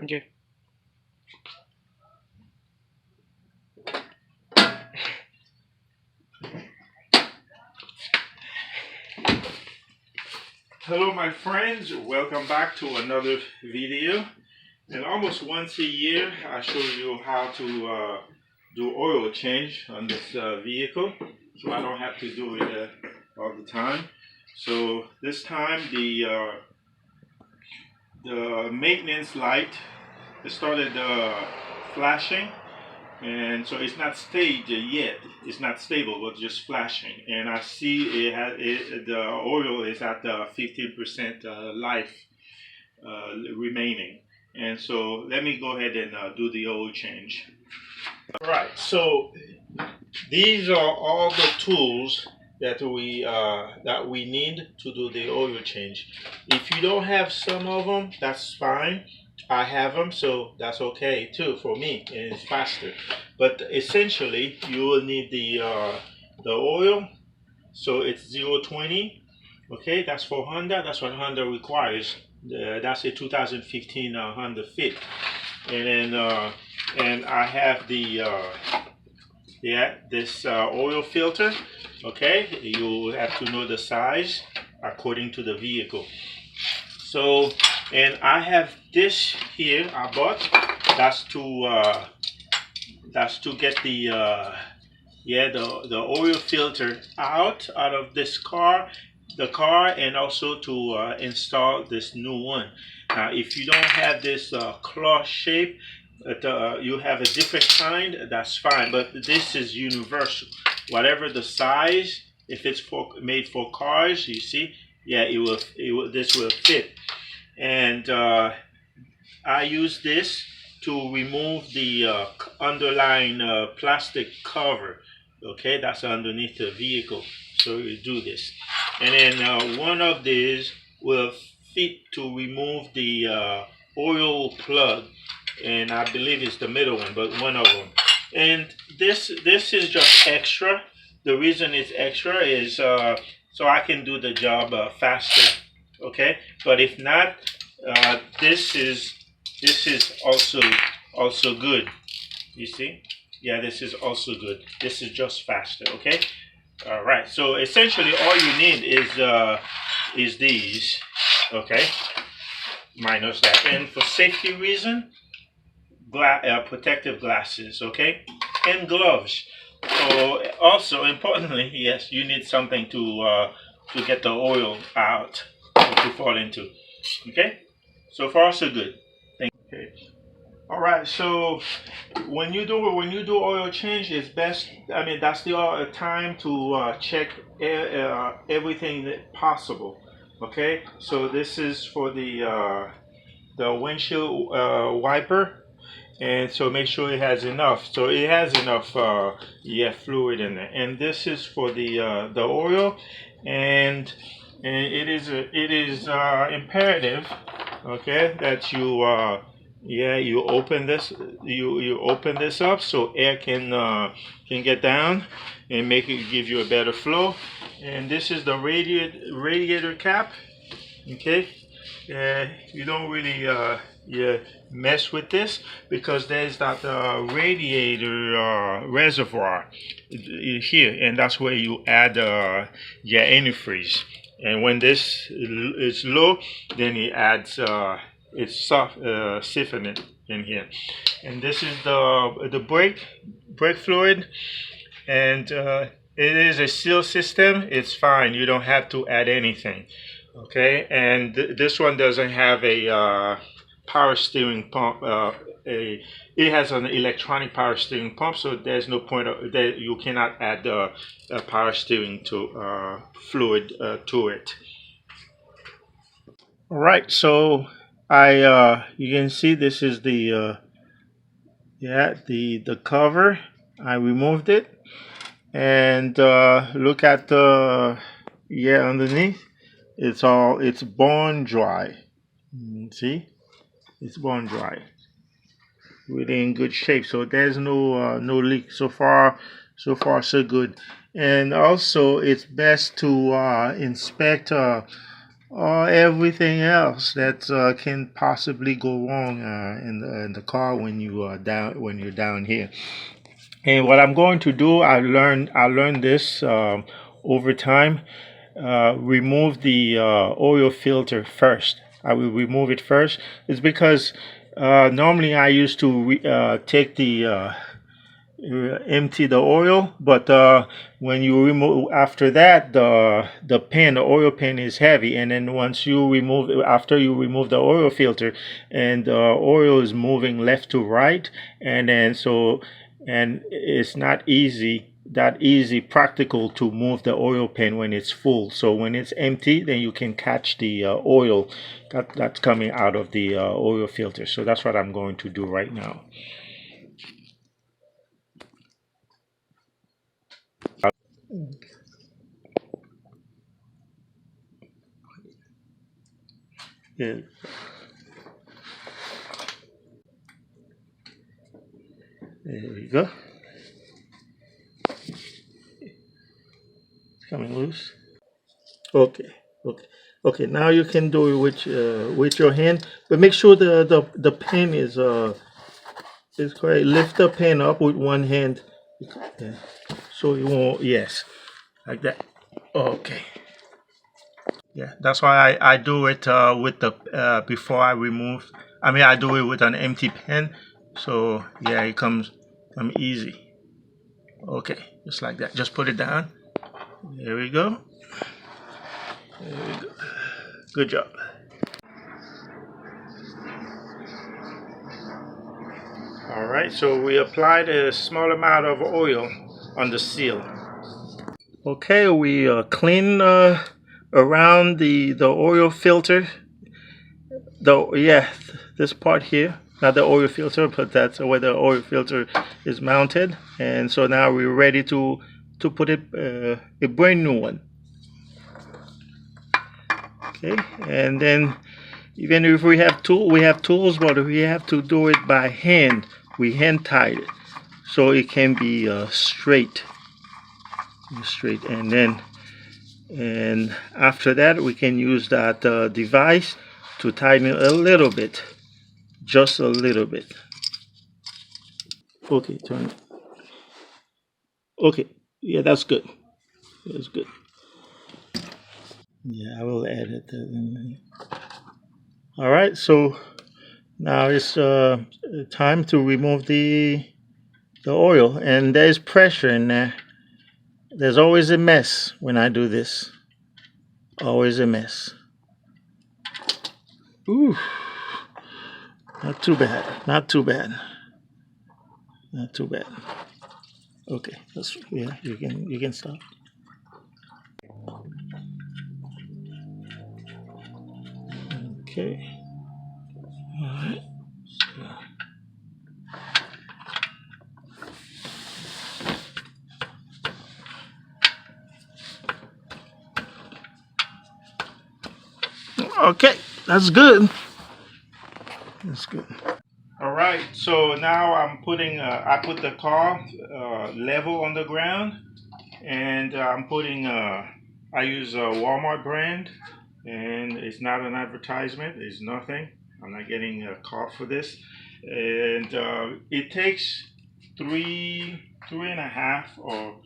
Okay. Hello my friends, welcome back to another video. And almost once a year I show you how to do oil change on this vehicle, so I don't have to do it all the time. So this time the maintenance light started flashing, and so it's not staged yet. It's not stable, but just flashing. And I see the oil is at 15% life remaining. And so let me go ahead and do the oil change. All right. So these are all the tools that we need to do the oil change. If you don't have some of them, that's fine. I have them, so that's okay too for me, and it's faster. But essentially, you will need the oil. So it's 020. Okay, that's for Honda. That's what Honda requires. That's a 2015 Honda Fit. And then and I have this oil filter. Okay, you have to know the size according to the vehicle. So, and I have this here I bought. That's to get the oil filter out of this car, and also to install this new one. Now, if you don't have this claw shape, you have a different kind, that's fine. But this is universal. Whatever the size, if it's made for cars, you see, yeah, this will fit. And I use this to remove the underlying plastic cover. Okay, that's underneath the vehicle. So you do this, and then one of these will fit to remove the oil plug, and I believe it's the middle one, but one of them. And this is just extra. The reason it's extra is so I can do the job faster. Okay, but if not, this is also good. You see, yeah, this is also good. This is just faster. Okay, all right. So essentially, all you need is these. Okay, minus that, and for safety reason, protective glasses. Okay, and gloves. So also importantly, yes, you need something to get the oil out to fall into. Okay, so far so good. Okay. All right. So when you do oil change, it's best. I mean, that's the time to check everything possible. Okay. So this is for the windshield wiper, and so make sure it has enough. So it has enough fluid in there. And this is for the oil, and it is imperative, okay, that you open this, you open this up so air can get down and give you a better flow. And this is the radiator cap. Okay, you don't really mess with this, because there's that radiator reservoir here, and that's where you add your antifreeze. And when this is low, then it adds it's soft siphoned in here. And this is the brake fluid, and it is a seal system. It's fine. You don't have to add anything. Okay, and this one doesn't have a power steering pump. It has an electronic power steering pump, so there's no point that you cannot add the power steering to fluid to it. All right, so you can see this is the the cover. I removed it, and look at the underneath. It's bone dry. See, it's bone dry, really in good shape. So there's no leak so far. So far so good. And also it's best to inspect or everything else that can possibly go wrong in the car when you're down here. And what I'm going to do, I learned this over time. Remove the oil filter first. I will remove it first. It's because normally I used to take the empty the oil, but when you remove after that, the oil pan is heavy, and then once you remove after you remove the oil filter, and the oil is moving left to right, and then so and it's not easy practical to move the oil pan when it's full. So when it's empty, then you can catch the oil that's coming out of the oil filter. So that's what I'm going to do right now. Yeah. There we go. It's coming loose. Okay. Okay. Okay. Now you can do it with your hand, but make sure the pen is correct. Lift the pen up with one hand. Yeah. So you won't. Yes, like that. Okay. Yeah. That's why I do it with the before I remove. I mean, I do it with an empty pen. So yeah, it comes easy. Okay, just like that. Just put it down. There we go. There we go. Good job. All right, so we applied a small amount of oil on the seal. Okay, we clean around the oil filter. This part here, not the oil filter, but that's where the oil filter is mounted. And so now we're ready to put a brand new one. Okay, and then even if we have tools, but we have to do it by hand. We hand tied it so it can be straight, and after that we can use that device to tighten it a little bit, just a little bit. Okay, turn it. Okay, yeah, that's good. That's good. Yeah, I will add it. All right, so now it's time to remove the oil, and there's pressure in there. There's always a mess when I do this. Always a mess. Ooh, not too bad. Not too bad. Not too bad. Okay, yeah. You can stop. Okay. All right. Okay, that's good. That's good. All right. So now I'm putting. I put the car level on the ground, and I'm putting. I use a Walmart brand, and it's not an advertisement. It's nothing. I'm not getting a car for this, and it takes three and a half, or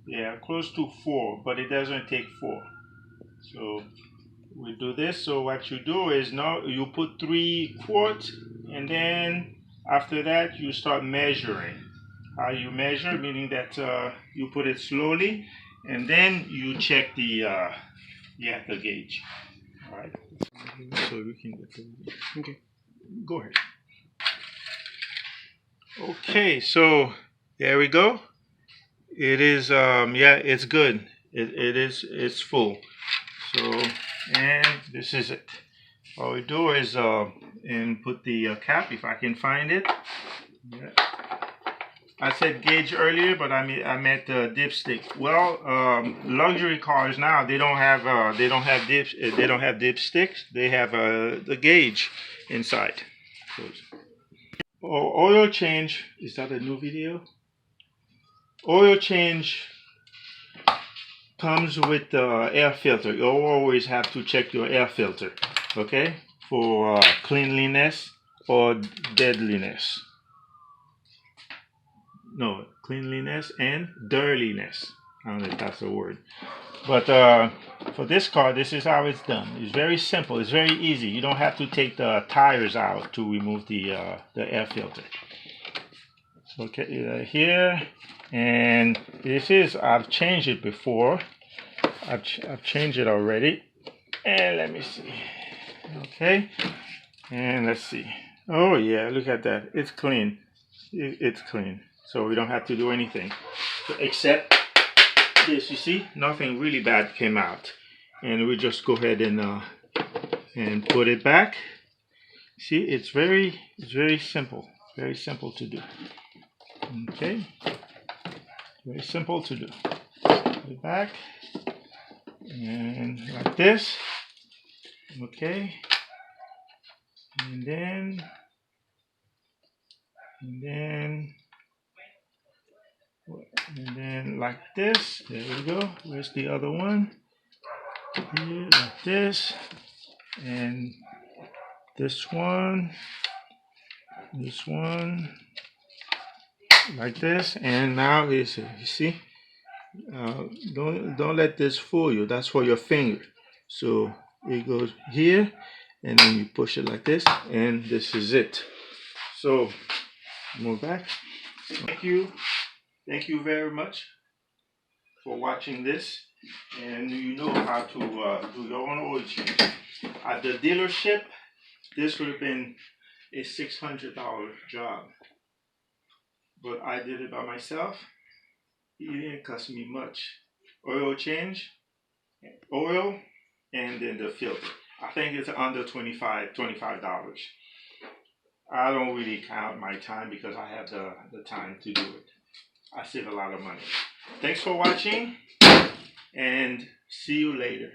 yeah, close to four, but it doesn't take four. So we do this. So what you do is now you put 3 quarts, and then after that you start measuring. How you measure, meaning that you put it slowly, and then you check the gauge. All right. So we can get to it. Okay. Go ahead. Okay. So there we go. It is yeah, it's good. It's full. So, and this is it. All we do is and put the cap if I can find it. Yeah. I said gauge earlier, but I meant dipstick. Well, luxury cars now they don't have dipsticks. They have the gauge inside. So, oil change. Is that a new video? Oil change. comes with the air filter. You always have to check your air filter, okay, for cleanliness or deadliness. No, cleanliness and dirtiness. I don't know if that's a word. But for this car, this is how it's done. It's very simple. It's very easy. You don't have to take the tires out to remove the air filter. Okay, here, and this is, I've changed it before. I've changed it already. And let me see. Okay, and let's see. Oh yeah, look at that. It's clean. It's clean. So we don't have to do anything except this. You see, nothing really bad came out, and we just go ahead and put it back. See, it's very simple. Very simple to do. Okay, very simple to do. Put it back and like this. Okay, and then like this. There we go. Where's the other one? Here, like this, and this one, like this. And now you see, don't let this fool you. That's for your finger. So it goes here, and then you push it like this, and this is it. So move back. Thank you very much for watching this, and you know how to do your own oil change. At the dealership, this would have been a $600 job, but I did it by myself. It didn't cost me much. Oil change, oil, and then the filter. I think it's under $25. I don't really count my time because I have the time to do it. I save a lot of money. Thanks for watching, and see you later.